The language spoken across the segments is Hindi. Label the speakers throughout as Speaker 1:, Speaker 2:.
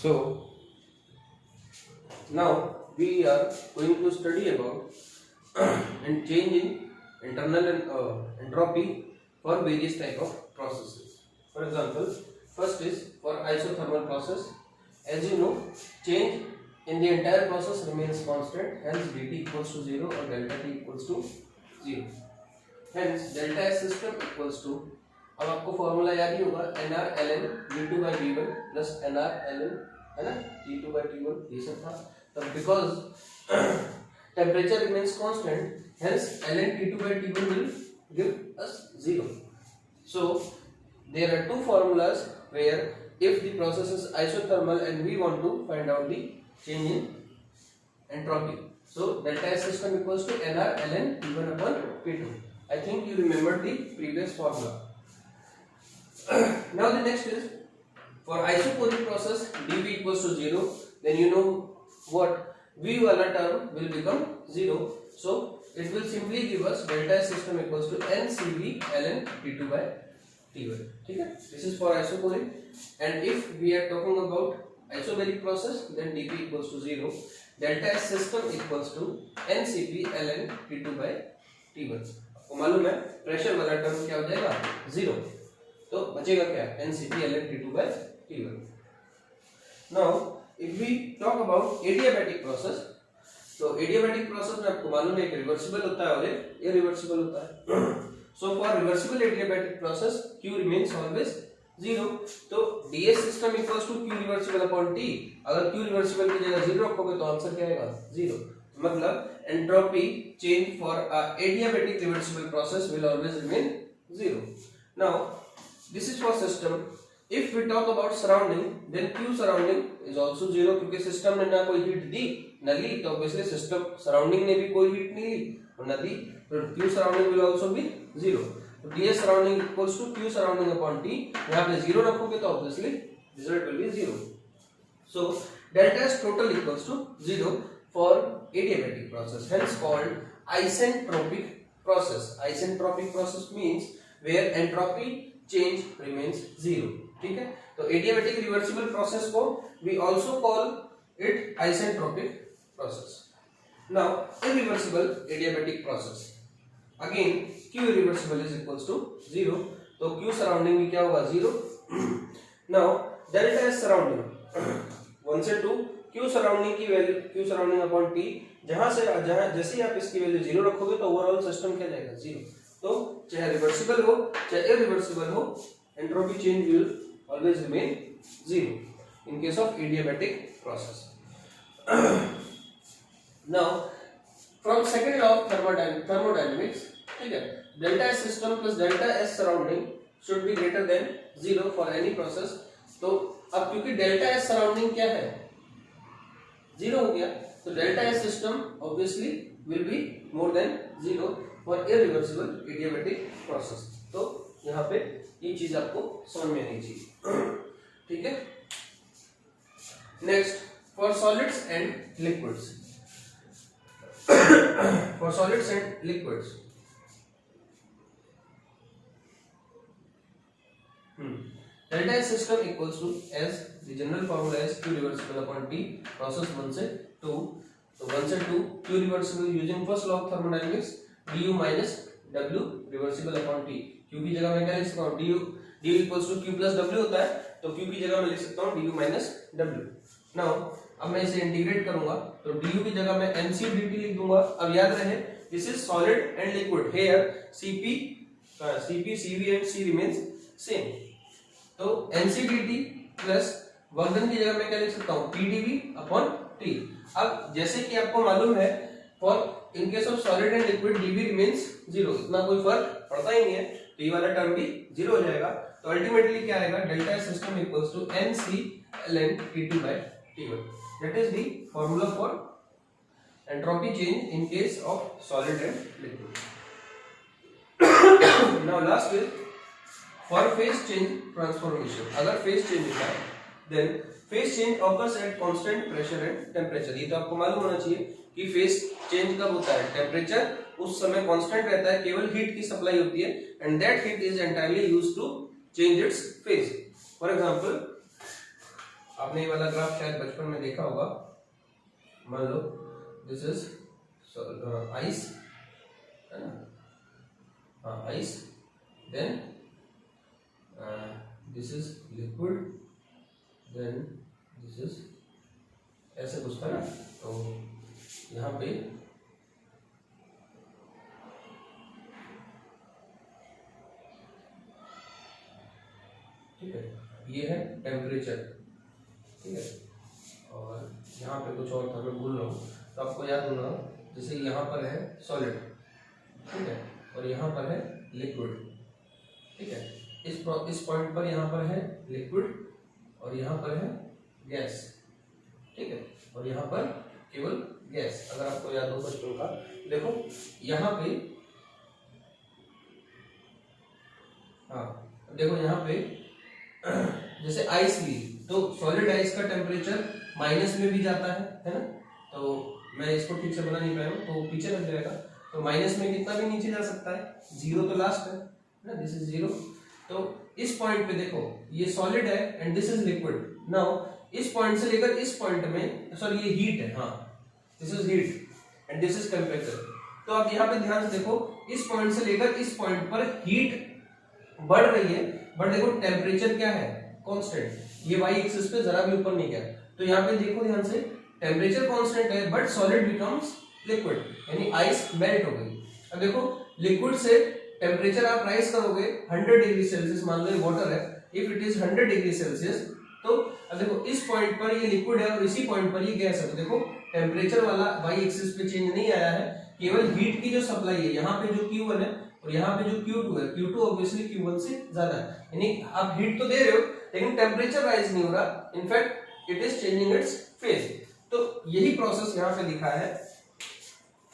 Speaker 1: So now we are going to study about and change in internal and entropy for various type of processes. For example, first is for isothermal process. As you know, change in the entire process remains constant, hence dt equals to 0 or delta t equals to 0. Hence delta S system equals to, अब आपको फॉर्मूला याद ही होगा, nr ln v2 by v1 plus nr ln, है ना, t2 by t1, ये सब था. तब because temperature remains constant, hence ln t2 by t1 will give us 0. So there are two formulas where if the process is isothermal and we want to find out the change in entropy, so delta S system equals to nr ln p1 upon p2. I think you remembered the previous formula. Now the next is for isoporic process dV equals to 0, then you know what, V wala term will become 0, so it will simply give us delta S system equals to NCV ln T2 by T1. ठीक है, this is for isoporic. And if we are talking about isobaric process, then dP equals to 0, delta S system equals to NCP ln T2 by T1. आपको मालूम है प्रेशर वाला टर्म क्या हो जाएगा 0, तो बचेगा क्या NCP ln T2 by T1. Now if we talk about adiabatic process, तो adiabatic process में आपको मालूम है एक रिवर्सिबल होता है और एक इरिवर्सिबल होता है. So for reversible adiabatic process Q remains always 0, तो ds system equals to Q reversible upon T. अगर Q reversible की जगह 0 रखोगे तो आंसर क्या आएगा 0. मतलब entropy change for a adiabatic reversible process will always remain 0. Now this is for system. If we talk about surrounding, then Q surrounding is also 0, क्योंकि सिस्टम ने ना कोई हीट दी न ली, तो ऑब्वियसली सिस्टम सराउंडिंग ने भी कोई हीट नहीं ली और न दी, तो Q surrounding will also be 0. तो ds surrounding equals to Q surrounding upon T. यहाँ पे 0 रखोगे तो obviously result will be 0. So delta S total equals to 0 for adiabatic process, hence called isentropic process. Isentropic process means where entropy change remains 0. ठीक है, तो adiabatic reversible process को we also call it isentropic process. Now irreversible adiabatic process, again Q irreversible is equals to 0, तो Q surrounding भी क्या होगा 0. Now delta S surrounding 1 से 2, Q surrounding की value Q surrounding upon T, जहां जैसे ही आप इसकी वैल्यू 0 रखोगे तो ओवरऑल सिस्टम क्या जाएगा 0. तो चाहे रिवर्सिबल हो चाहे इरिवर्सिबल हो, entropy change will always remain 0 in case of adiabatic process. Now from second law of thermodynamics, ठीक है, delta S system plus delta S surrounding should be greater than 0 for any process. तो अब क्योंकि डेल्टा एस सराउंडिंग क्या है 0 हो गया, तो delta S system obviously will be more than 0 for irreversible adiabatic process. तो यहाँ पे ये चीज आपको समझ में आनी चाहिए. ठीक है, next for solids and liquids. For solids and liquids delta S system equals to, as the general formula is Q reversible upon T, process 1 से 2, तो 1 से 2 Q reversible using first law of thermodynamics, du minus w reversible upon T. Q की जगह मैं क्या लिख सकता हूँ, du equals to Q plus w होता है, तो Q की जगह मैं लिख सकता हूँ du minus w. Now अब मैं इसे इंटीग्रेट करूंगा तो du की जगह मैं NC dt लिख दूंगा. अब याद रहे this is solid and liquid, here Cp Cv and C remains same. तो NC dt plus work done की जगह मैं क्या लिख सकता हूँ Pdv upon T. अब जैसे कि आपको मालूम है for in case of solid and liquid dV remains 0, इतना कोई फर्क पड़ता ही नहीं है, तो ये वाला टर्म भी 0 हो जाएगा. तो अल्टीमेटली क्या आएगा, delta S system equals to NC ln T2 by T1. That is the formula for entropy change in case of solid and liquid. Now last is for phase change transformation. अगर फेज चेंज होता है then phase change occurs at constant pressure and temperature. ये तो आपको मालूम होना चाहिए कि फेज चेंज कब होता है, टेम्परेचर उस समय कांस्टेंट रहता है, केवल हीट की सप्लाई होती है and that heat is entirely used to change its phase. For example आपने ये वाला ग्राफ शायद बचपन में देखा होगा। मान लो दिस इज आइस, है ना, हाँ ice, then this is liquid, then this is, ऐसे कुछ था ना। तो यहाँ पे ठीक है, ये है टेम्परेचर, ठीक है, और यहाँ पे कुछ और था मैं भूल रहा हूँ, तो आपको याद होना, जैसे यहाँ पर है सॉलिड, ठीक है, और यहाँ पर है लिक्विड, ठीक है, इस पॉइंट पर यहाँ पर है लिक्विड और यहाँ पर है गैस, ठीक है, और यहाँ पर केवल गैस। अगर आपको याद हो बचपन का, देखो यहाँ पे, हाँ देखो यहाँ पे जैसे आइस ली तो सॉलिड आइस का टेम्परेचर माइनस में भी जाता है ना। तो मैं इसको ठीक से बना नहीं पाया हूँ तो पीछे लग जाएगा। तो माइनस में कितना भी नीचे जा सकता है, जीरो तो लास्ट है ना, दिस इज जीरो। तो इस पॉइंट पे देखो ये सॉलिड है and this is liquid. Now इस पॉइंट से लेकर इस पॉइंट में, सॉरी ये हीट है, हाँ this is heat and this is temperature. तो आप यहाँ पे ध्यान से देखो, इस पॉइंट से लेकर इस पॉइंट पर हीट बढ़ रही है, बट देखो टेम्परेचर क्या है, कांस्टेंट। ये वाई एक्सिस पे जरा भी ऊपर नहीं गया। तो यहाँ पे देखो ध्यान से, टेम्परेचर कांस्टेंट है बट सॉलिड बिकम्स लिक्विड, यानी आइस मेल्ट हो गई। अब देखो लिक्विड से टेम्परेचर आप राइज करोगे 100 डिग्री सेल्सियस, मान लो ये वाटर है, if it is 100 degree Celsius, तो अब देखो इस पॉइंट पर ये लिक्विड है और इसी पॉइंट पर ये गैस है। तो देखो टेम्परेचर वाला वाई एक्सिस पे चेंज नहीं आया है, केवल हीट की जो सप्लाई है, यहाँ पे जो Q1 है और यहाँ पे जो Q2 है, Q2 ऑब्वियसली Q1 से ज्यादा है, यानी आप हीट तो दे रहे हो लेकिन टेम्परेचर राइज नहीं हो रहा, in fact it is changing its phase. तो यही प्रोसेस यहाँ पे लिखा है,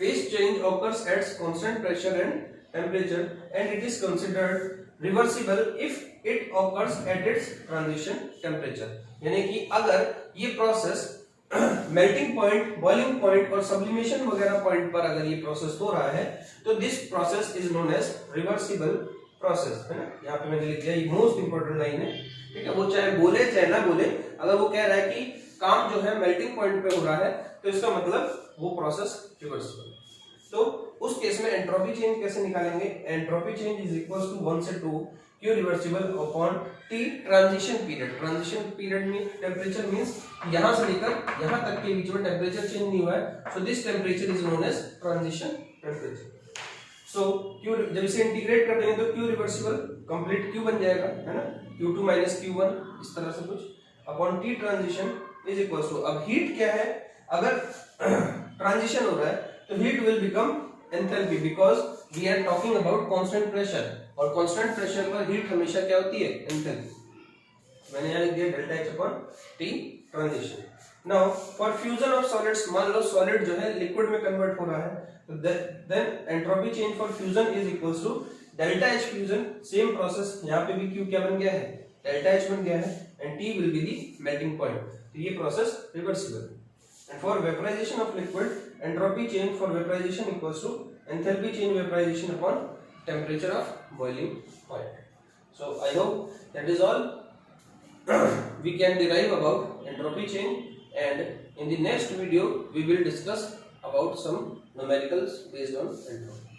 Speaker 1: phase change occurs at constant pressure and temperature and it is considered reversible if it occurs at its transition temperature. यानी कि अगर ये process melting point, boiling point और सब्लिमेशन वगैरह पॉइंट पर अगर ये प्रोसेस हो रहा है तो this process is known as reversible process, है ना। यहाँ पे मैंने लिख दिया, ये मोस्ट इंपोर्टेंट लाइन है, ठीक है। वो चाहे बोले चाहे ना बोले, अगर वो कह रहा है कि काम जो है मेल्टिंग पॉइंट पे हो रहा है तो इसका मतलब वो प्रोसेस रिवर्सिबल। तो उस केस में एंट्रोपी चेंज कैसे निकालेंगे? Entropy change is equal to 1 से 2 Q reversible upon T transition period. Transition period में टेम्परेचर मींस यहां से लेकर यहां तक के बीच में टेम्परेचर चेंज नहीं हुआ है, so this temperature is known as transition temperature. So Q जब इसे इंटीग्रेट कर देंगे तो Q रिवर्सिबल कंप्लीट Q बन जाएगा, है ना, Q2 माइनस Q1 इस तरह से कुछ, upon T transition is equal to, अब हीट क्या है, अगर ट्रांजिशन हो रहा है तो heat will become enthalpy because we are talking about constant pressure, और कांस्टेंट प्रेशर पर हीट हमेशा क्या होती है, एंथैल्पी। मैंने यहाँ लिख दिया delta H upon T transition. Now for fusion of solids, मान लो सॉलिड जो है लिक्विड में कन्वर्ट हो रहा है, तो then entropy change for fusion is equals to delta H fusion, same process, यहाँ पे भी Q क्या बन गया है, डेल्टा H बन गया है, and T will be the melting point. तो ये process reversible. And for vaporization of liquid, entropy change for vaporization equals to enthalpy change vaporization upon temperature of boiling point. So I hope that is all we can derive about entropy change, and in the next video we will discuss about some numericals based on entropy.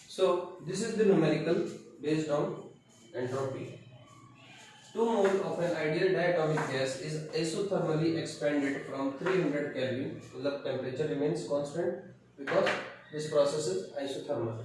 Speaker 1: So this is the numerical based on entropy. 2 mole of an ideal diatomic gas is isothermally expanded from 300 Kelvin, मतलब temperature remains constant because this process is isothermal,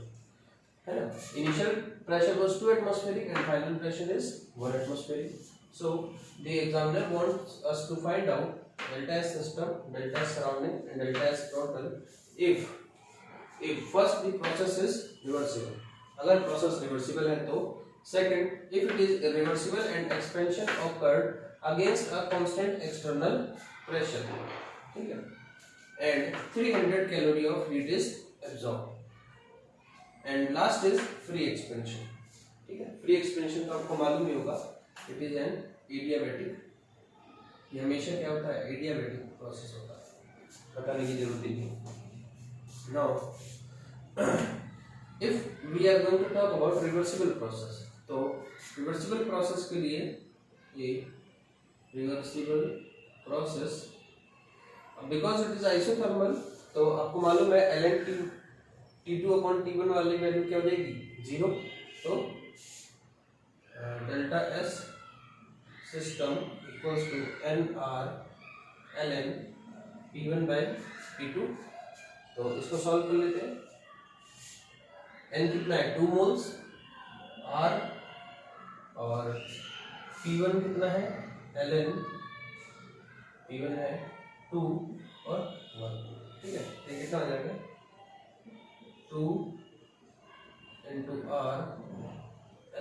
Speaker 1: है ना। Initial pressure was 2 atmospheric and final pressure is 1 atmospheric. So the examiner wants us to find out delta S system, delta S surrounding and delta S total if first the process is reversible, अगर process reversible है तो, second if it is irreversible and expansion occurred against a constant external pressure, ठीक है, and 300 calorie of heat is absorbed, and last is free expansion, ठीक है। free expansion तो आपको मालूम ही होगा, it is an adiabatic, ये हमेशा क्या होता है, adiabatic प्रोसेस होता है, बताने की जरूरत नहीं। now if we are going to talk about reversible process, तो रिवर्सिबल प्रोसेस के लिए ये reversible process, because it is isothermal, तो आपको मालूम है ln T2 अपॉन T1 वाली वैल्यू क्या हो जाएगी 0, तो delta S system equals to NR ln P1 by P2। तो इसको सॉल्व कर लेते हैं। n कितना है 2 मोल्स, R और P1 कितना है ln P1 है 2 और 1, ठीक है। ये कितना आ जाएगा 2 इंटू R,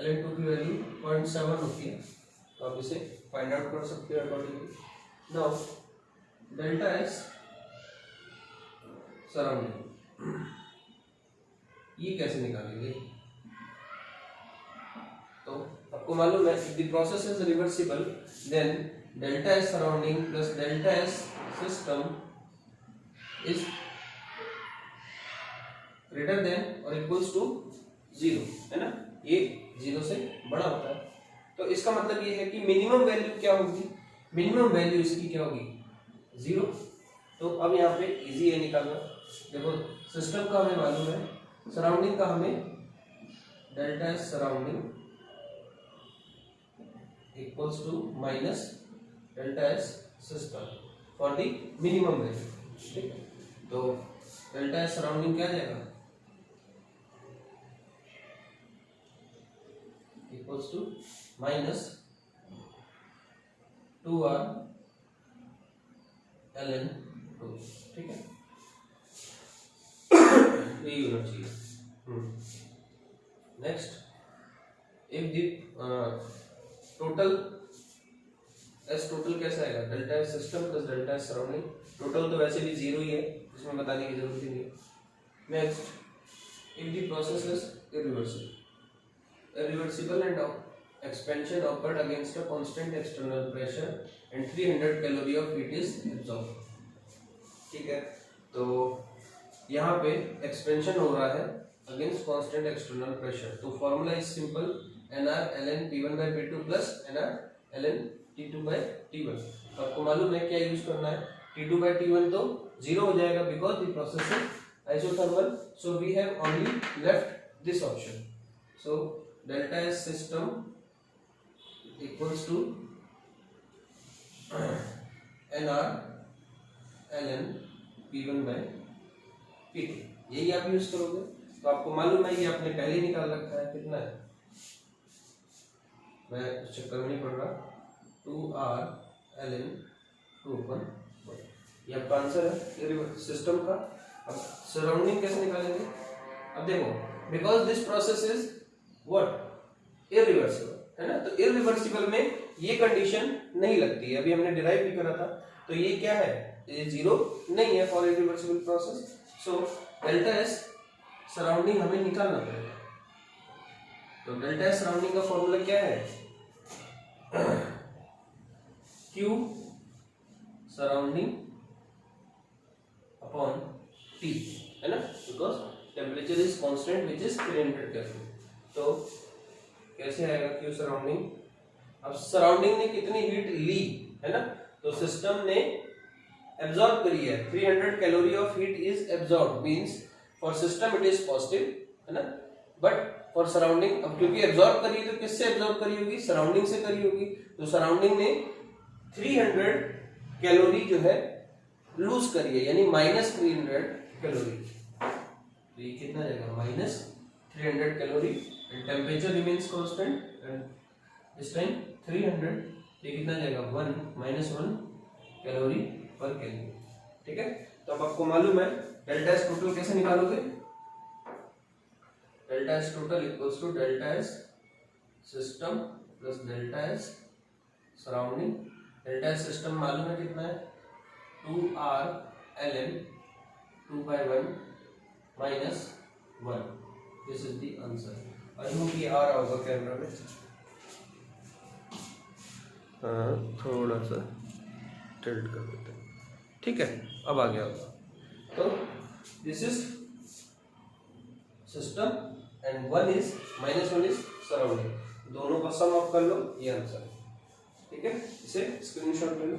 Speaker 1: ln 2 की वैल्यू 0.7 होती है, तो आप इसे फाइंड आउट कर सकते हो accordingly. Now delta S surrounding, ये कैसे निकालेंगे? तो आपको मालूम है if the process is reversible then delta S surrounding plus delta S system is greater than or equals to 0, है ना, ये 0 से बड़ा होता है। तो इसका मतलब ये है कि मिनिमम वैल्यू क्या होगी, मिनिमम वैल्यू इसकी क्या होगी 0। तो अब यहाँ पे इजी है निकालना। देखो सिस्टम का हमें मालूम है, सराउंडिंग का हमें delta S surrounding equals to minus delta S system for the minimum value, ठीक है। तो डेल्टा एस सराउंडिंग क्या आ जाएगा equals to minus 2R ln 2, ठीक है, यही होना चाहिए। Next, if the total S total कैसा आएगा, delta S system plus delta S surrounding, total तो वैसे भी 0 ही है, इसमें बताने की जरूरत ही नहीं है। Next, if the process is irreversible and expansion occurred against a constant external pressure and 300 calorie of heat is absorbed, ठीक है। तो यहाँ पे एक्सपेंशन हो रहा है अगेंस्ट कांस्टेंट एक्सटर्नल प्रेशर, तो formula is simple NR ln P1 by P2 plus NR ln T2 by T1। तो आपको मालूम है क्या यूज करना है, T2 by T1 तो 0 हो जाएगा because the process is isothermal, so we have only left this option. So delta S system equals to NR ln P1 by P2, यही आप यूज करोगे। तो आपको मालूम है ये आपने पहले निकाल रखा है, कितना है, मैं उस चक्कर में नहीं पढ़ रहा, 2R ln 2/1, ये आपका आंसर है सिस्टम का। अब सराउंडिंग कैसे निकालेंगे, अब देखो because this process is what irreversible, है ना, तो इरिवर्सिबल में ये कंडीशन नहीं लगती है, अभी हमने डिराइव भी करा था, तो ये क्या है, ये 0 नहीं है for irreversible process. So delta S surrounding हमें निकालना पड़ेगा। तो डेल्टा एस सराउंडिंग का फॉर्मूला क्या है, Q सराउंडिंग अपॉन T, है ना, because temperature is constant which is 300 kelvin. तो कैसे आएगा Q सराउंडिंग, अब सराउंडिंग ने कितनी हीट ली, है ना, तो सिस्टम ने एब्जॉर्ब करी है, 300 calorie of heat is absorb, means for system it is positive, है ना, बट फॉर सराउंडिंग, अब क्योंकि एब्जॉर्ब करी है तो किससे एब्जॉर्ब करी होगी, सराउंडिंग से करी होगी, तो सराउंडिंग ने 300 कैलोरी जो है लूज करी है, यानी माइनस 300 कैलोरी। तो ये कितना जाएगा minus 300 calorie, and temperature remains constant, and इस टाइम 300, ये कितना जाएगा 1 -1 कैलोरी पर केल्विन, ठीक है। तो अब आपको मालूम है डेल्टा एस टोटल कैसे निकालोगे, delta S total equals to delta S system plus delta S surrounding. Delta S system मालूम है कितना है, 2R ln 2/1 -1, this is the answer. I hope ये आ रहा होगा कैमरा में, थोड़ा सा टिल्ट कर देते हैं, ठीक है, अब आ गया होगा। तो this is system and 1 is -1 is surrounding, दोनों का सम ऑफ कर लो, ये आंसर है। ठीक है, इसे स्क्रीनशॉट ले लो।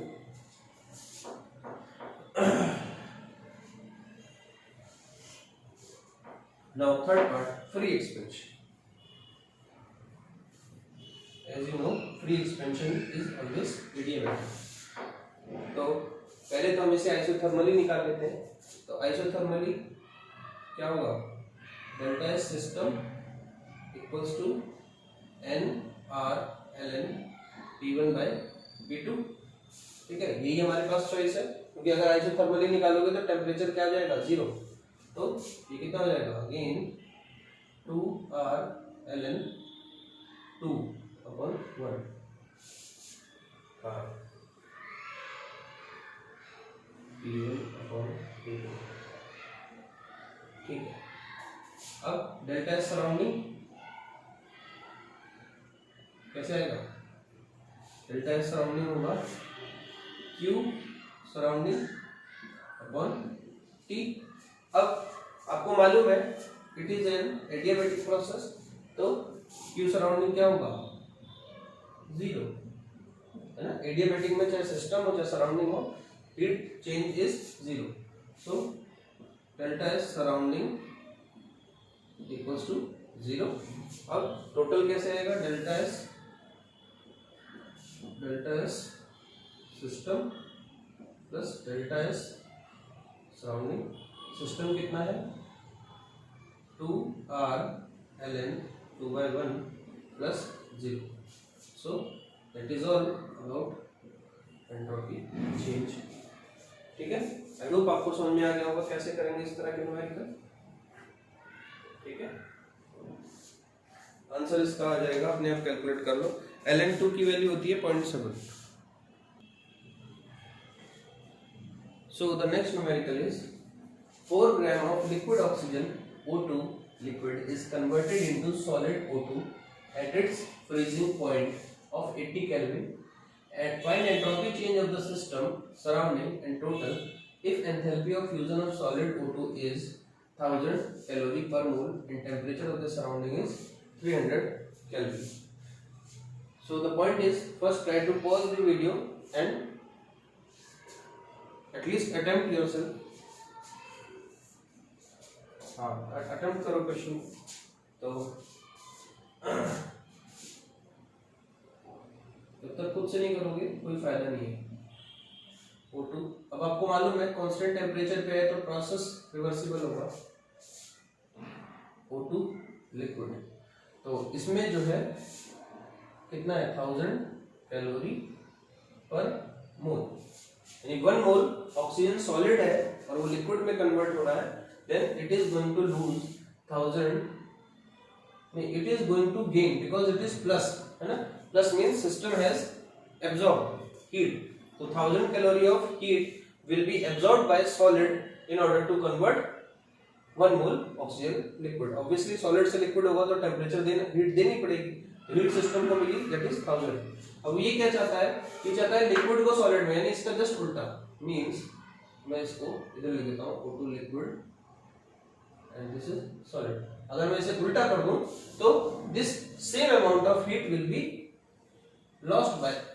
Speaker 1: Now third part, free expansion. As you know, free expansion is always adiabatic. तो पहले तो हम इसे आइसोथर्मली निकाल लेते हैं। तो आइसोथर्मली क्या होगा, delta S system equals to NR/ln P1 by P2। ठीक है, यही हमारे पास चॉइस है, क्योंकि अगर आइसोथर्मली निकालोगे तो टेम्परेचर क्या आ जाएगा, 0। तो ये कितना हो जाएगा, अगेन 2R/ln 2/1 P1/P2। ठीक है, अब डेल्टा एस सराउंडिंग कैसे आएगा, डेल्टा एस सराउंडिंग होगा Q सराउंडिंग अपॉन T। अब आपको मालूम है it is an adiabatic process, तो Q सराउंडिंग क्या होगा, 0 है ना। एडियाबैटिक में चाहे सिस्टम हो चाहे सराउंडिंग हो, heat change is 0। So delta S surrounding equals to 0। अब टोटल कैसे आएगा, delta S system plus delta S surrounding. System कितना है, 2R/ln 2/1 plus 0। So that is all about entropy change. ठीक है, आई होप आपको समझ में आ गया होगा कैसे करेंगे इस तरह के न्यूमेरिकल। ठीक है, आंसर इसका आ जाएगा, अपने आप कैलकुलेट कर लो। ln2 की वैल्यू होती है 0.7। So the next numerical is 4 gram of liquid oxygen O2 liquid is converted into solid O2 at its freezing point of 80 Kelvin, and find entropy change of the system surrounding and total if enthalpy of fusion of solid O2 is 1000 calorie per mole and temperature of the surrounding is 300 Kelvin. So the point is, first try to pause the video and at least attempt yourself. हाँ, अटेम्प्ट करो क्वेश्चन। तो जब तक खुद से नहीं करोगे कोई फायदा नहीं है। O2 अब आपको मालूम है कांस्टेंट टेम्परेचर पे है तो प्रोसेस रिवर्सिबल होगा। O2 लिक्विड, तो इसमें जो है कितना है, 1000 कैलोरी पर मोल, यानी 1 मोल ऑक्सीजन सॉलिड है और वो लिक्विड में कन्वर्ट हो रहा है, then it is going to lose 1000, it is going to gain because it is plus, है ना। Plus means system has absorbed heat, so 1000 calorie of heat will be absorbed by solid in order to convert 1 mole oxygen liquid. Obviously solid से liquid होगा तो temperature देना, heat देनी पड़ेगी, heat system को मिली that is 1000। अब ये क्या चाहता है, ये चाहता है liquid को solid में, यानी इसका जस्ट उल्टा, means मैं इसको इधर लिख देता हूँ O2 liquid and this is solid। अगर मैं इसे उल्टा कर दूं तो this same amount of heat will be lost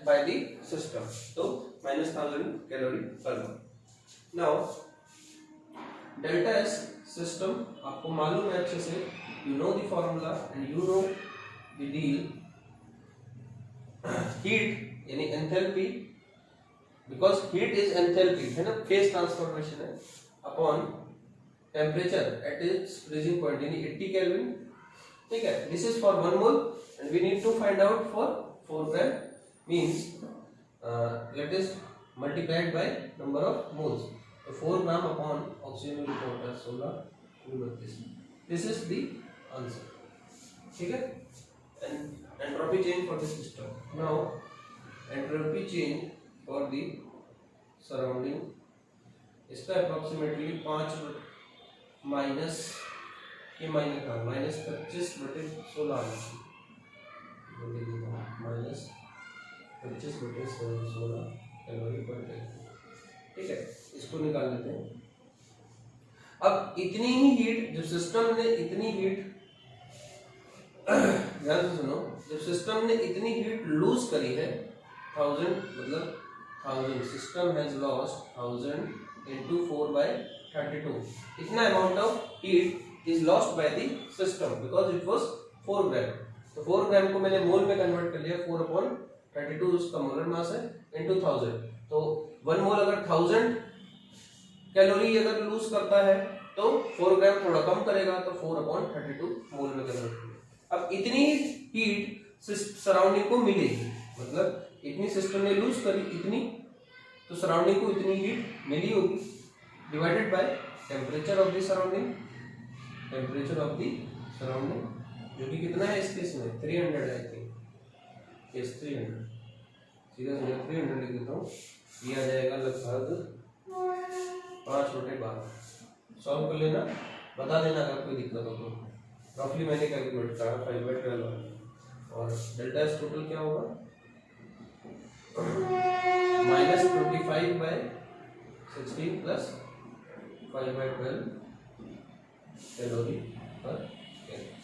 Speaker 1: by the system, तो -1000 calorie per mole। now delta S system आपको मालूम है अच्छे से, you know the formula and you know the deal। heat यानी enthalpy, because heat is enthalpy है ना, phase transformation है, upon temperature at its freezing point यानी 80 Kelvin। ठीक है, this is for 1 mole and we need to find out for 4 gram, means let us multiplied by number of moles, so 4 gram upon oxygen will come as 16 this is the answer। ठीक है, and entropy change for the system। now entropy change for the surrounding, इसका approximately 5 माइनस ये माइनस का -25/16 -25/16 कैलोरी पर डे। ठीक है, इसको निकाल लेते हैं। अब इतनी ही हीट, जो सिस्टम ने इतनी हीट ध्यान से सुनो, जब सिस्टम ने इतनी हीट लूज करी है 1000 मतलब 1000 सिस्टम हैज लॉस्ट 1000 into 4/32, इतना amount of heat is lost by the system because it was 4 ग्राम। तो 4 ग्राम को मैंने मोल में कन्वर्ट कर लिया, 4/32 उसका मोलर मास है इनटू 1000। तो 1 मोल अगर 1000 कैलोरी अगर लूज करता है तो 4 ग्राम थोड़ा कम करेगा, तो 4/32 मोल में कन्वर्ट कर। अब इतनी हीट सराउंडिंग को मिलेगी, मतलब इतनी सिस्टम ने लूज करी इतनी, तो सराउंडिंग को इतनी हीट मिली होगी, divided by temperature of the surrounding, temperature of the surrounding जो कि कितना है इस केस में 300 है, आई थिंक यस 300, सीधा सीधा 300 लिख देता हूँ, ये आ जाएगा लगभग 5/12। सॉल्व कर लेना, बता देना अगर कोई दिक्कत हो तो। रफली मैंने कैलकुलेट करा 5/12 और डेल्टा एस टोटल क्या होगा -25/16 प्लस 5/12 कैलोरी पर calorie.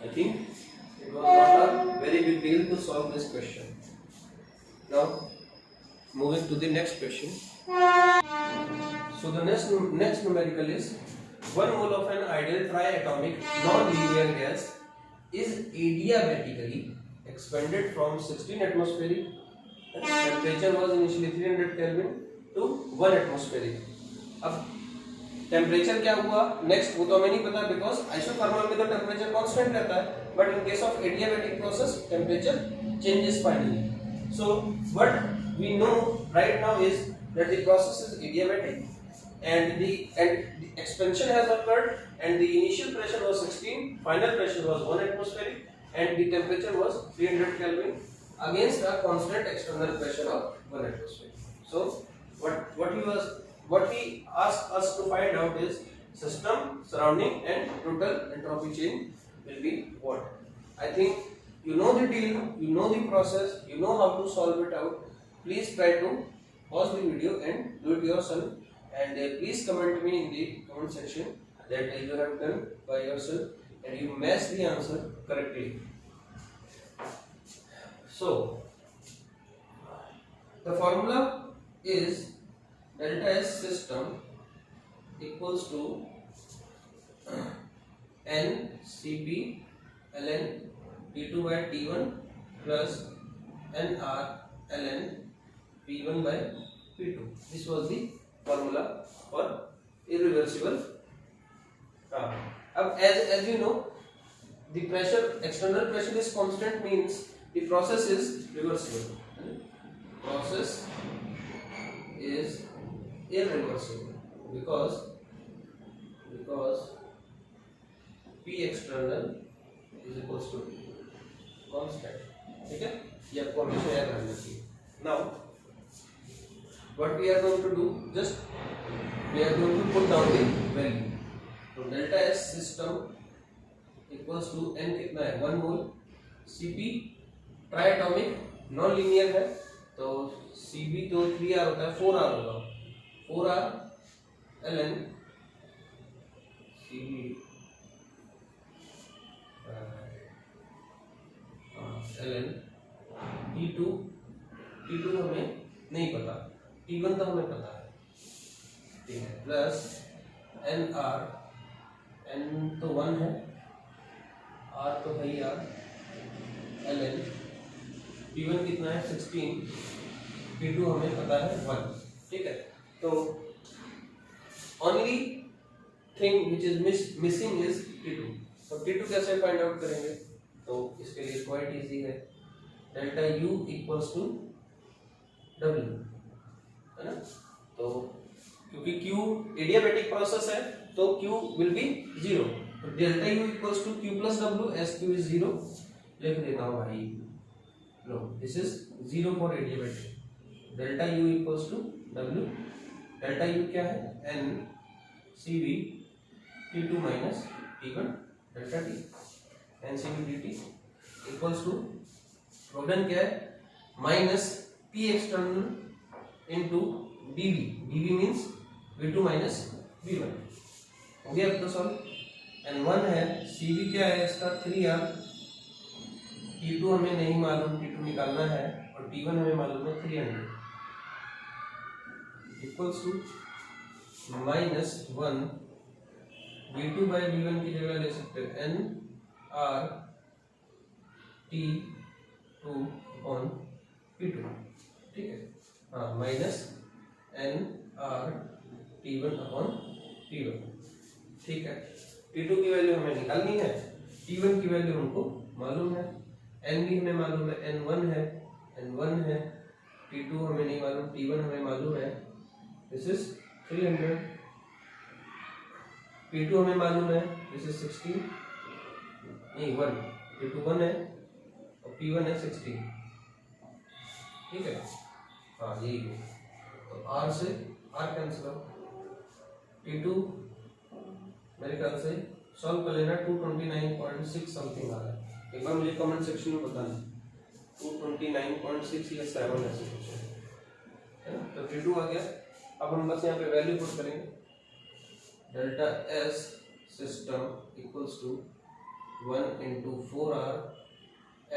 Speaker 1: I think it was not a very big deal to solve this question. Now moving to the next question. So the next numerical is 1 mole of an ideal triatomic non-linear gas is adiabatically expanded from 16 atmospheric, temperature was initially 300 Kelvin to 1 atmospheric. अब टेम्परेचर क्या हुआ नेक्स्ट वो तो हमें नहीं पता, बिकॉज आइसोथर्मल में तो टेम्परेचर कांस्टेंट रहता है, but in case of adiabatic process temperature changes finally. So what we know right now is that the process is adiabatic and the expansion has occurred and the initial pressure was 16, final pressure was 1 atmospheric and the temperature was 300 Kelvin against a constant external pressure of 1 atmosphere. So what he asked us to find out is system, surrounding and total entropy change will be what. I think you know the deal, you know the process, you know how to solve it out. Please try to pause the video and do it yourself, and please comment me in the comment section that you have done by yourself and you matched the answer correctly. So the formula is delta S system equals to n Cp ln T2 by T1 plus nr ln P1 by P2. This was the formula for irreversible power. अब as you know, the pressure, external pressure is constant, means the process is reversible. Process is irreversible because P external is equals to constant. ठीक है, ये आपको हमेशा याद रखना चाहिए. Now what we are going to do, just we are going to put down the value. So delta S system equals to n कितना है 1 मोल, Cp ट्राइएटॉमिक नॉन लीनियर है तो Cb तो 3r होता है 4r होगा, 4r ln Cb ln T2 हमें नहीं पता, T1 तो हमें पता है, ठीक है, प्लस nr, n तो 1 है, r तो है ही r, ln P1 कितना है 16, P2 हमें पता है 1, ठीक है। तो only thing which is missing is T2। तो T2 कैसे फाइंड आउट करेंगे, तो इसके लिए क्वाइट इजी है, delta U equals to W, है ना। तो क्योंकि Q एडियाबैटिक प्रोसेस है तो Q विल बी 0, तो delta U equals to Q plus W, S Q is 0, लिख देता हूँ भाई, लो this is 0 for adiabatic, delta U equals to W, delta U क्या है n Cv T2 minus T1 delta T, n Cv dt equals to product क्या है minus P external into dV, dV means V2 minus V1, हो गया अब तो सॉल्व। N1 है, CV क्या है इसका 3R, T2 हमें नहीं मालूम, T2 निकालना है, और T1 हमें मालूम है 300 equals to -1 V2 by V1 की जगह ले सकते हैं NR T2 ऑन P2, ठीक है, हाँ -NR T1 अपॉन P1, ठीक है। T2 की वैल्यू हमें निकालनी है, T1 की वैल्यू हमको मालूम है, N भी हमें मालूम है, N1 है, T2 हमें नहीं मालूम, T1 हमें मालूम है, दिस इज 300, P2 हमें मालूम है, दिस इज 16, नहीं 1, P2 1 है और P1 है 16, ठीक है, हाँ यही है। तो R से R कैंसिल हो, T2 मेरे ख्याल से सॉल्व कर लेना, 229.6 समथिंग आ रहा है, एक बार मुझे कमेंट सेक्शन में बताना, 229.6 या 7 ऐसे कुछ है ना। तो T2 आ गया, अब हम बस यहाँ पे वैल्यू पुट करेंगे, delta S system equals to 1 into 4R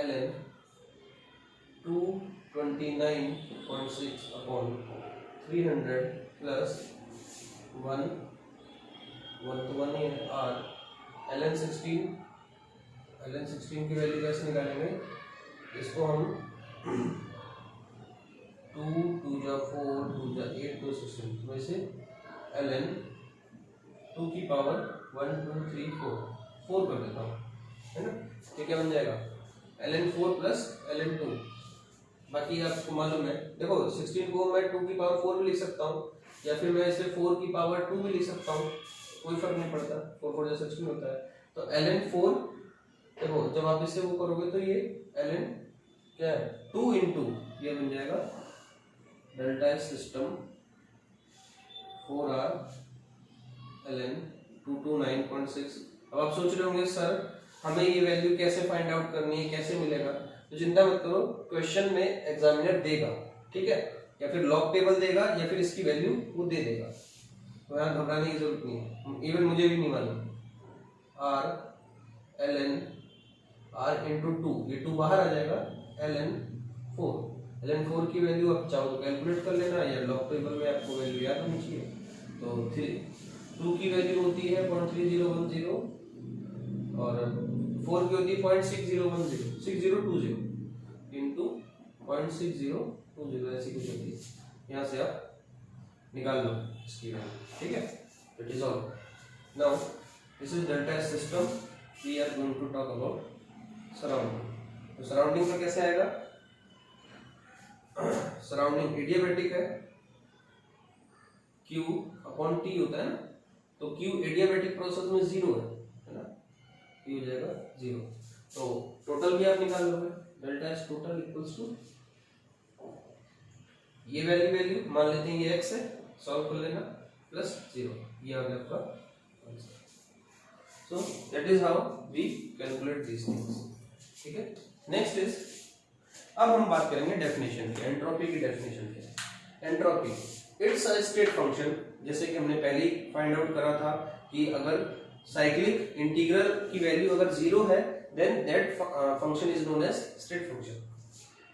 Speaker 1: ln 229.6 upon 300 plus 1 तो 1 ही है R ln 16 की वैल्यू कैसे निकालेंगे, इसको हम 2 2 जा 4 2 जा 8 2 16 वैसे ln 2 की पावर 1 2 3 4 कर देता हूँ, है ना। तो क्या बन जाएगा ln 4 प्लस ln 2, बाकी आपको मालूम है, देखो 16 को मैं 2 की पावर 4 भी लिख सकता हूँ, या फिर मैं इसे 4 की पावर 2 भी लिख सकता हूँ, कोई फर्क नहीं पड़ता, 4 4 जा 16 होता है। तो ln 4 देखो जब आप इसे वो करोगे तो ये ln क्या है 2 इंटू ये बन जाएगा delta S system 4R ln 229.6। अब आप सोच रहे होंगे सर हमें ये वैल्यू कैसे फाइंड आउट करनी है, कैसे मिलेगा, तो चिंता मत करो, क्वेश्चन में एग्जामिनर देगा, ठीक है, या फिर लॉग टेबल देगा या फिर इसकी वैल्यू वो दे देगा, तो यहाँ घबराने की जरूरत नहीं है, इवन मुझे भी नहीं मालूम। R ln R इंटू 2, ये 2 बाहर आ जाएगा, ln 4 की वैल्यू आप चाहो तो कैलकुलेट कर लेना, या लॉग टेबल में आपको वैल्यू याद होनी चाहिए। तो 2 की वैल्यू होती है 0.3010 और 4 की होती है 6020 इंटू 0.6020 ऐसी कुछ होती है, यहाँ से आप निकाल लो इसकी वैल्यू, ठीक है। It is all, now this is delta S system, we are going to talk about surrounding. तो सराउंडिंग में कैसे आएगा, सराउंडिंग एडियाबैटिक है, Q अपॉन T होता है ना, तो Q एडियाबैटिक प्रोसेस में 0 है ना, Q हो जाएगा 0, तो टोटल भी आप निकाल लोगे, delta S total equals to ये वैल्यू मान लेते हैं ये x है, सॉल्व कर लेना, प्लस 0, ये आ गया आपका answer. So that is how we calculate these things, ठीक है। नेक्स्ट इज, अब हम बात करेंगे डेफिनेशन की, एंट्रोपी की डेफिनेशन क्या है। Entropy it's a state function, जैसे कि हमने पहले ही फाइंड आउट करा था कि अगर साइक्लिक इंटीग्रल की वैल्यू अगर 0 है then that function is known as state function.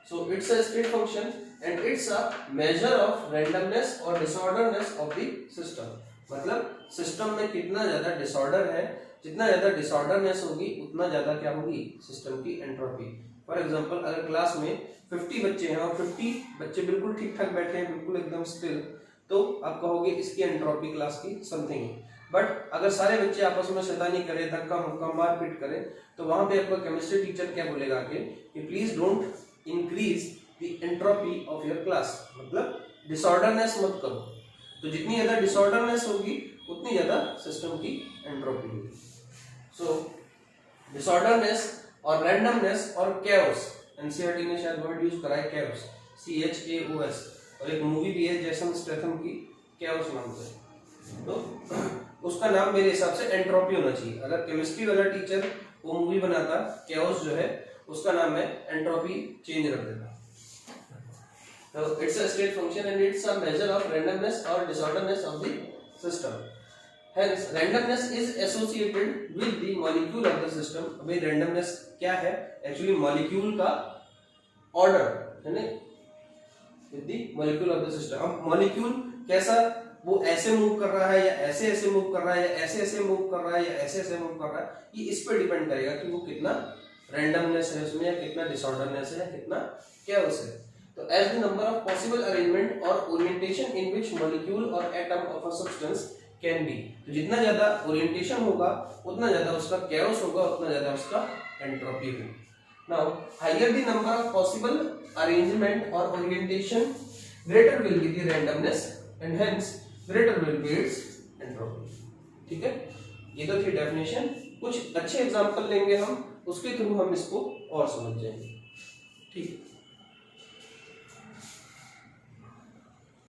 Speaker 1: So it's a state function and it's a measure of randomness और डिसऑर्डरनेस ऑफ द सिस्टम, मतलब सिस्टम में कितना ज्यादा डिसऑर्डर है, जितना ज्यादा डिसऑर्डरनेस होगी उतना ज्यादा क्या होगी सिस्टम की एंट्रोपी। फॉर एग्जांपल अगर क्लास में 50 बच्चे हैं और 50 बच्चे बिल्कुल ठीक ठाक बैठे हैं, बिल्कुल एकदम स्टिल, तो आप कहोगे इसकी एंट्रोपी क्लास की समथिंग है। बट अगर सारे बच्चे आपस में शैतानी करें, धक्का मुक्का मारपीट करें, तो वहां पे आपका केमिस्ट्री टीचर क्या बोलेगा कि please don't increase the entropy of your class, मतलब डिसऑर्डरनेस मत करो। तो जितनी ज्यादा डिसऑर्डरनेस होगी उतनी ज्यादा सिस्टम की एंट्रोपी होगी। सो डिसऑर्डरनेस और रैंडमनेस और कैओस, एनसीईआरटी ने शायद वर्ड यूज करा है कैओस, CHAOS, और एक मूवी भी है जैसन स्टेथम की कैओस नाम से, तो उसका नाम मेरे हिसाब से एंट्रोपी होना चाहिए। अगर केमिस्ट्री वाला टीचर वो मूवी बनाता कैओस जो है, उसका नाम मैं एंट्रोपी चेंज रख देता। तो it's a state function and it's a measure of randomness और disorderness of the system, Hence randomness is associated with the molecule of the system. अभी randomness क्या है? Actually molecule का order है ना, with the molecule of the system. अब molecule कैसा, वो ऐसे मूव कर रहा है या ऐसे ऐसे मूव कर रहा है या ऐसे ऐसे मूव कर रहा है या ऐसे ऐसे मूव कर रहा है, ये इस पे डिपेंड करेगा कि वो कितना randomness है उसमें, या कितना disorderness है, या कितना chaos है. तो as the number of possible arrangement or orientation in which molecule or atom of a substance can be, तो जितना ज्यादा ओरिएंटेशन होगा उतना ज्यादा उसका chaos होगा, उतना ज्यादा उसका एंट्रोपी होगी. Now higher the number of possible arrangement और orientation, greater will be the randomness and hence greater will be its entropy. ठीक है, ये तो थी डेफिनेशन. कुछ अच्छे एग्जांपल लेंगे हम, उसके थ्रू हम इसको और समझ जाएंगे. ठीक है.